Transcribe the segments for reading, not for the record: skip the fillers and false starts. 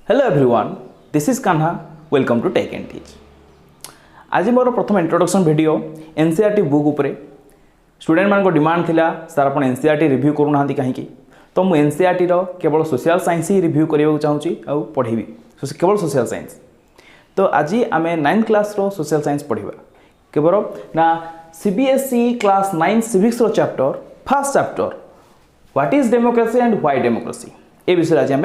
Hello everyone, this is Kanha. Welcome to tech and teach. आज मोर प्रथम इंट्रोडक्शन वीडियो एनसीईआरटी बुक उपरे student मान को डिमांड थिला सर आपण एनसीईआरटी रिव्यू करूना कहीं तो मुझे एनसीईआरटी रो केवल सोशल साइंस ही रिव्यू करने चाहूँगी और पढ़ेबी केवल सोशल साइंस। तो आज आम 9th क्लास रो सोशल साइंस पढ़ा केवल ना सीबीएसई क्लास 9 सिविक्स रो chapter first chapter what is democracy and why democracy ए विषय आज आम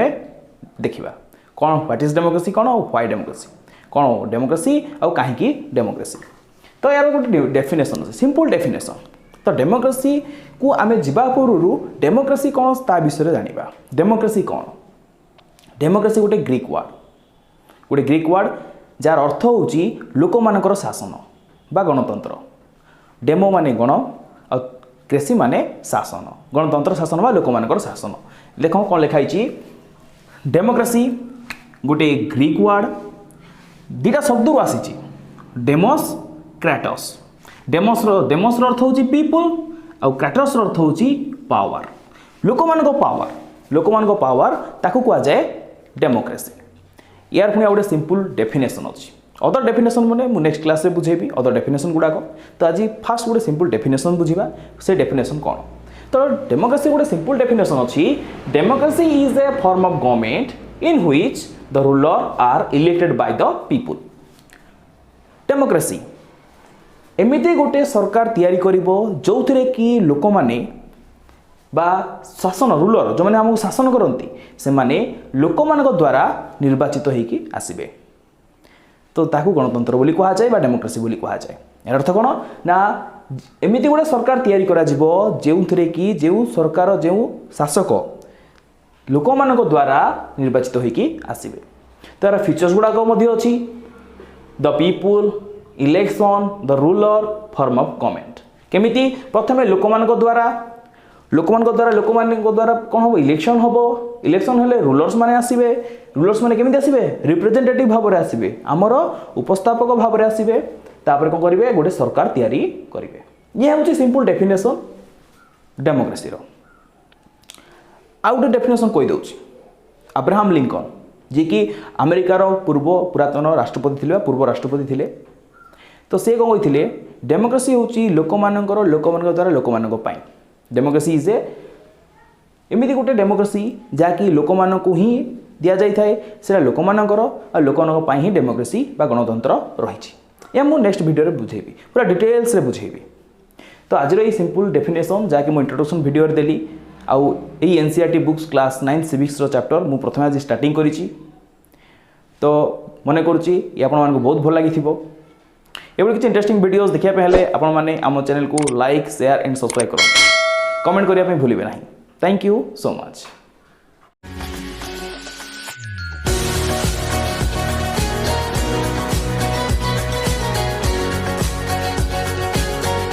देखा कौन व्हाट इज डेमोक्रेसी कौन और व्हाई डेमोक्रेसी कौन डेमोक्रेसी और कहीं डेमोक्रेसी। तो यार गोटे डेफिनेशन अच्छे सिंपल डेफिनेशन। तो डेमोक्रेसी को आम जा पूर्व डेमोक्रेसी कौन ता विषय जाना। डेमोक्रेसी कौन? डेमोक्रेसी गोटे ग्रीक वर्ड जार अर्थ हूँ लोक मानकर शासन बा गणतंत्र। डेमो माने गण और क्रेसी माने शासन, गणतंत्र शासन बा लोक मानकर शासन। देख कौन लिखाई डेमोक्रेसी गोटे ग्रीक वर्ड दुटा शब्द आसी डेमोस क्राटस। डेमोस अर्थ हूँ पीपल और क्राटस अर्थ हूँ पावर। लोक मान पावर ताकू कह जाए डेमोक्रेसी। यार पुणी गोटे सिंपल डेफिनेशन अच्छी। अदर डेफिनेशन मैंने मुझे नेक्स्ट क्लास में बुझेबी अदर डेफिनेशन गुड़ाक। तो आज फास्ट गोटे सिंपल डेफिनेशन बुझा से डेफिनेशन कौन। तो डेमोक्रेसी गोटे सिंपल डेफिनेशन अच्छी। Democracy is a form of government in which the ruler are elected by the people। Democracy एमिति गोटे सरकार तैयारी करिबो जो थिरे कि लोक माने बा शासन रूलर जो माने हमको शासन करंती से माने लोक मानक द्वारा निर्वाचित होइकी आसीबे। तो ताकू गणतंत्र बोली कहा जाए बा डेमोक्रेसी बोली कहा जाए। यार अर्थ कोन ना एमिति गोटे सरकार तैयारी करा जिवो जेउ थिरे कि जेउ सरकार जेउ शासक लोक मानक द्वारा निर्वाचित होइकी आसीबे। तो यार फीचर्स गुड़ाक अच्छी the people election the ruler form of government. केमिति प्रथम लोक मानक द्वारा कौन हम इलेक्शन हम इलेक्शन हेले रूलर्स माने आसीबे। रूलर्स माने केमिति आसीबे रिप्रेजेंटेटिव भाव में आसीबे आमर उपस्थापक भाव में आसीबे। तापर कौन करेंगे गोटे सरकार तैयारी करेंगे। ये हूँ सिंपल डेफिनेशन डेमोक्रेसी रो। आउ गोटे डेफिनेशन कही दूसरी अब्राहम लिंकन जी कि अमेरिकार पूर्व पुरातन राष्ट्रपति थे पूर्व राष्ट्रपति थे। तो से कौन कही डेमोक्रेसी हूँ लोक द्वारा लोक मानी। डेमोक्रेसी इज एमती गोटे डेमोक्रेसी जहाँकि लोक ही दि जाए से लोक लोक ही डेमोक्रेसी बा गणतंत्र रही। या मुझे नेक्स्ट वीडियो बुझेबी पूरा डिटेल्स बुझेबी। तो आज ये सिंपल डेफिनेशन जहाँकि मुझे इंट्रोडक्शन वीडियो देली आउ यही एनसीईआरटी बुक्स क्लास 9 सिविक्स रो चैप्टर मु प्रथम आज स्टार्टिंग करिछि। तो मने करुच्ची ये आपण मानको बहुत भल लागिथिबो। एबो किछि इंटरेस्टिंग वीडियोस देखिया पे हेले आपण माने आम चैनल को लाइक शेयर एंड सब्सक्राइब करो। कमेंट करिया पे भूलिबे नाही। Thank you so much.